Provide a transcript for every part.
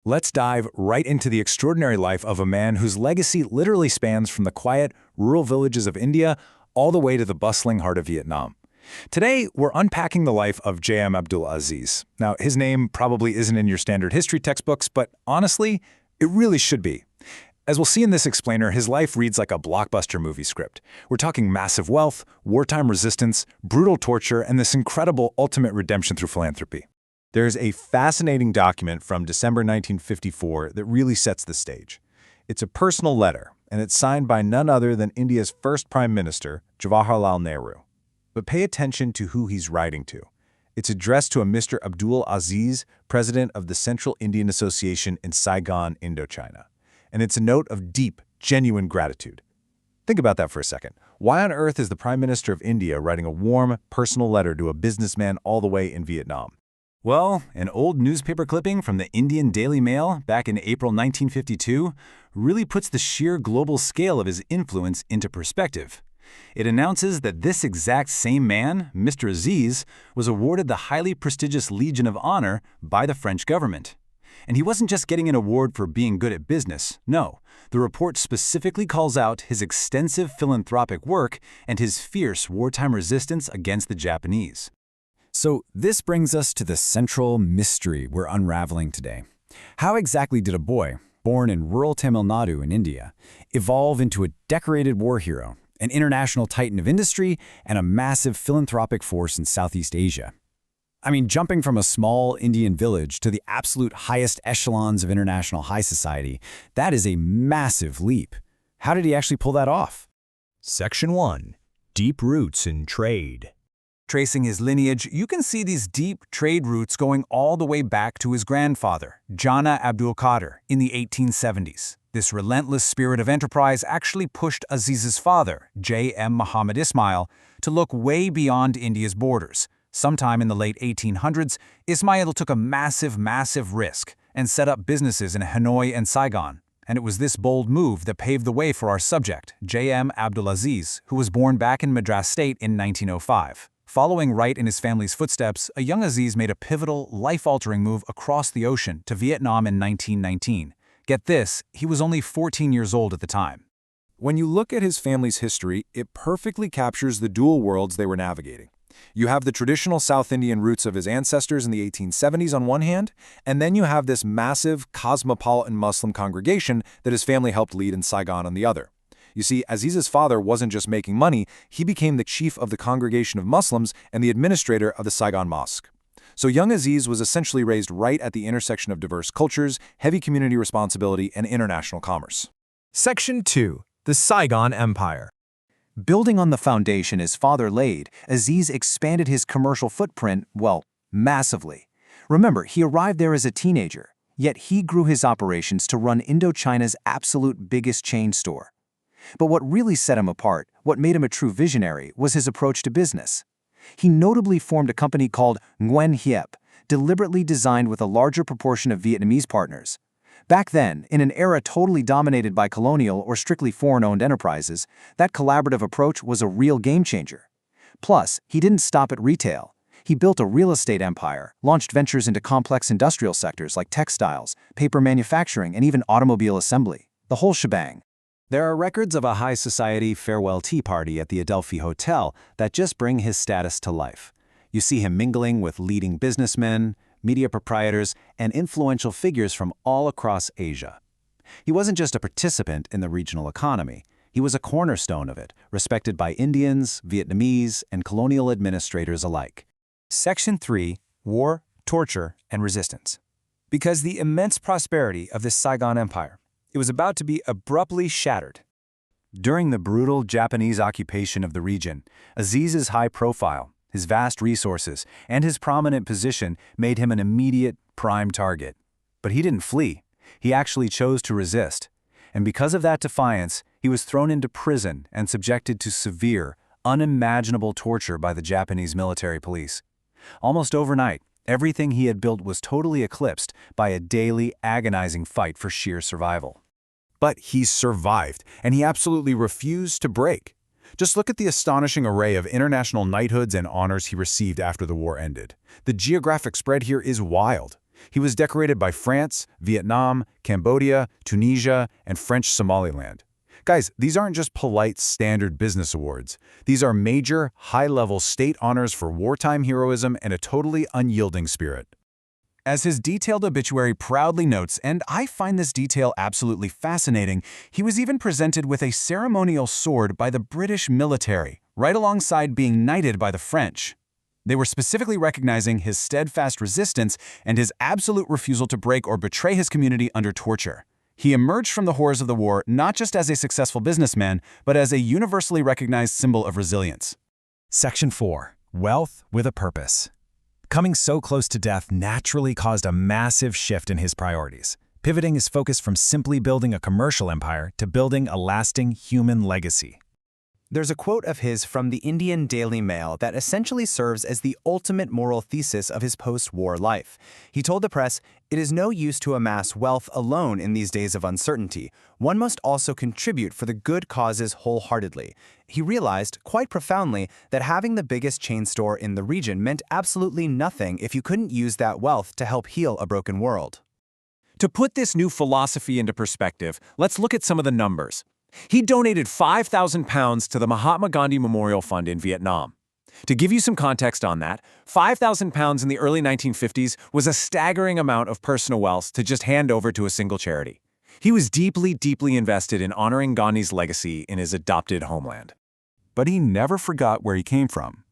Let's dive right into the extraordinary life of a man whose legacy literally spans from the quiet, rural villages of India all the way to the bustling heart of Vietnam. Today, we're unpacking the life of J.M. Abdul Aziz. Now, his name probably isn't in your standard history textbooks, but honestly, it really should be. As we'll see in this explainer, his life reads like a blockbuster movie script. We're talking massive wealth, wartime resistance, brutal torture, and this incredible ultimate redemption through philanthropy. There's a fascinating document from December 1954 that really sets the stage. It's a personal letter, and it's signed by none other than India's first Prime Minister, Jawaharlal Nehru. But pay attention to who he's writing to. It's addressed to a Mr. Abdul Aziz, president of the Central Indian Association in Saigon, Indochina. And it's a note of deep, genuine gratitude. Think about that for a second. Why on earth is the Prime Minister of India writing a warm, personal letter to a businessman all the way in Vietnam? Well, an old newspaper clipping from the Indian Daily Mail back in April 1952 really puts the sheer global scale of his influence into perspective. It announces that this exact same man, Mr. Aziz, was awarded the highly prestigious Legion of Honor by the French government. And he wasn't just getting an award for being good at business. No, the report specifically calls out his extensive philanthropic work and his fierce wartime resistance against the Japanese. So this brings us to the central mystery we're unraveling today. How exactly did a boy, born in rural Tamil Nadu in India, evolve into a decorated war hero, an international titan of industry, and a massive philanthropic force in Southeast Asia? I mean, jumping from a small Indian village to the absolute highest echelons of international high society, that is a massive leap. How did he actually pull that off? Section 1. Deep Roots in Trade. Tracing his lineage, you can see these deep trade roots going all the way back to his grandfather, Jana Abdul Qadir, in the 1870s. This relentless spirit of enterprise actually pushed Aziz's father, J.M. Muhammad Ismail, to look way beyond India's borders. Sometime in the late 1800s, Ismail took a massive risk and set up businesses in Hanoi and Saigon. And it was this bold move that paved the way for our subject, J.M. Abdul Aziz, who was born back in Madras State in 1905. Following right in his family's footsteps, a young Aziz made a pivotal, life-altering move across the ocean to Vietnam in 1919. Get this, he was only 14 years old at the time. When you look at his family's history, it perfectly captures the dual worlds they were navigating. You have the traditional South Indian roots of his ancestors in the 1870s on one hand, and then you have this massive, cosmopolitan Muslim congregation that his family helped lead in Saigon on the other. You see, Aziz's father wasn't just making money, he became the chief of the congregation of Muslims and the administrator of the Saigon Mosque. So young Aziz was essentially raised right at the intersection of diverse cultures, heavy community responsibility, and international commerce. Section 2. The Saigon Empire. Building on the foundation his father laid, Aziz expanded his commercial footprint, well, massively. Remember, he arrived there as a teenager, yet he grew his operations to run Indochina's absolute biggest chain store. But what really set him apart, what made him a true visionary, was his approach to business. He notably formed a company called Nguyen Hiep, deliberately designed with a larger proportion of Vietnamese partners. Back then, in an era totally dominated by colonial or strictly foreign-owned enterprises, that collaborative approach was a real game-changer. Plus, he didn't stop at retail. He built a real estate empire, launched ventures into complex industrial sectors like textiles, paper manufacturing, and even automobile assembly. The whole shebang. There are records of a high society farewell tea party at the Adelphi Hotel that just bring his status to life. You see him mingling with leading businessmen, media proprietors, and influential figures from all across Asia. He wasn't just a participant in the regional economy. He was a cornerstone of it, respected by Indians, Vietnamese, and colonial administrators alike. Section 3. War, Torture, and Resistance. Because the immense prosperity of the Saigon Empire, it was about to be abruptly shattered. During the brutal Japanese occupation of the region, Aziz's high profile, his vast resources, and his prominent position made him an immediate, prime target. But he didn't flee. He actually chose to resist. And because of that defiance, he was thrown into prison and subjected to severe, unimaginable torture by the Japanese military police. Almost overnight, everything he had built was totally eclipsed by a daily, agonizing fight for sheer survival. But he survived, and he absolutely refused to break. Just look at the astonishing array of international knighthoods and honors he received after the war ended. The geographic spread here is wild. He was decorated by France, Vietnam, Cambodia, Tunisia, and French Somaliland. Guys, these aren't just polite, standard business awards. These are major, high-level state honors for wartime heroism and a totally unyielding spirit. As his detailed obituary proudly notes, and I find this detail absolutely fascinating, he was even presented with a ceremonial sword by the British military, right alongside being knighted by the French. They were specifically recognizing his steadfast resistance and his absolute refusal to break or betray his community under torture. He emerged from the horrors of the war not just as a successful businessman, but as a universally recognized symbol of resilience. Section 4. Wealth with a Purpose. Coming so close to death naturally caused a massive shift in his priorities, pivoting his focus from simply building a commercial empire to building a lasting human legacy. There's a quote of his from the Indian Daily Mail that essentially serves as the ultimate moral thesis of his post-war life. He told the press, "It is no use to amass wealth alone in these days of uncertainty. One must also contribute for the good causes wholeheartedly." He realized, quite profoundly, that having the biggest chain store in the region meant absolutely nothing if you couldn't use that wealth to help heal a broken world. To put this new philosophy into perspective, let's look at some of the numbers. He donated £5,000 to the Mahatma Gandhi Memorial Fund in Vietnam. To give you some context on that, £5,000 in the early 1950s was a staggering amount of personal wealth to just hand over to a single charity. He was deeply, deeply invested in honoring Gandhi's legacy in his adopted homeland. But he never forgot where he came from.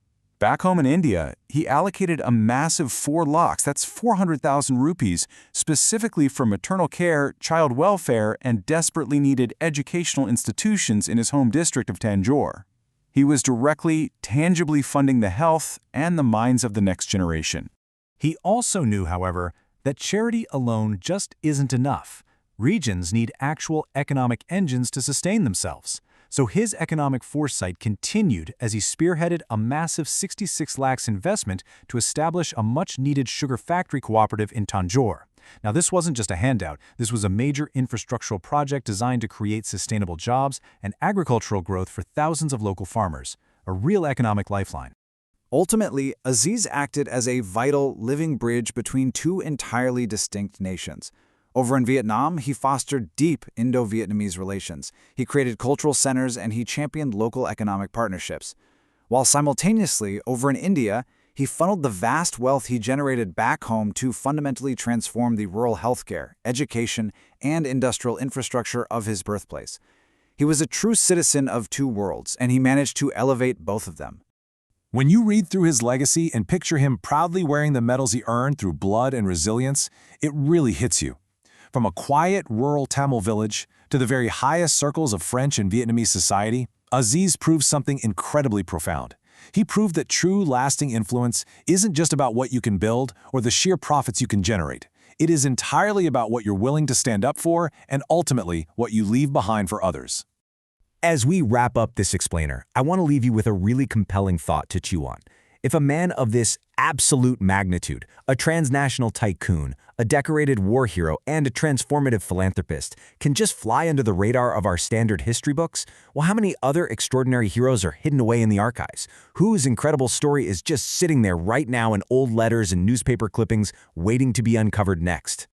Back home in India, he allocated a massive 4 lakhs, that's 400,000 rupees, specifically for maternal care, child welfare, and desperately needed educational institutions in his home district of Tanjore. He was directly, tangibly funding the health and the minds of the next generation. He also knew, however, that charity alone just isn't enough. Regions need actual economic engines to sustain themselves. So his economic foresight continued as he spearheaded a massive 66 lakhs investment to establish a much-needed sugar factory cooperative in Tanjore. Now, this wasn't just a handout. This was a major infrastructural project designed to create sustainable jobs and agricultural growth for thousands of local farmers, a real economic lifeline. Ultimately, Aziz acted as a vital, living bridge between two entirely distinct nations. Over in Vietnam, he fostered deep Indo-Vietnamese relations. He created cultural centers and he championed local economic partnerships. While simultaneously, over in India, he funneled the vast wealth he generated back home to fundamentally transform the rural healthcare, education, and industrial infrastructure of his birthplace. He was a true citizen of two worlds, and he managed to elevate both of them. When you read through his legacy and picture him proudly wearing the medals he earned through blood and resilience, it really hits you. From a quiet, rural Tamil village to the very highest circles of French and Vietnamese society, Aziz proved something incredibly profound. He proved that true, lasting influence isn't just about what you can build or the sheer profits you can generate. It is entirely about what you're willing to stand up for and ultimately what you leave behind for others. As we wrap up this explainer, I want to leave you with a really compelling thought to chew on. If a man of this absolute magnitude, a transnational tycoon, a decorated war hero, and a transformative philanthropist, can just fly under the radar of our standard history books, well, how many other extraordinary heroes are hidden away in the archives? Whose incredible story is just sitting there right now in old letters and newspaper clippings, waiting to be uncovered next?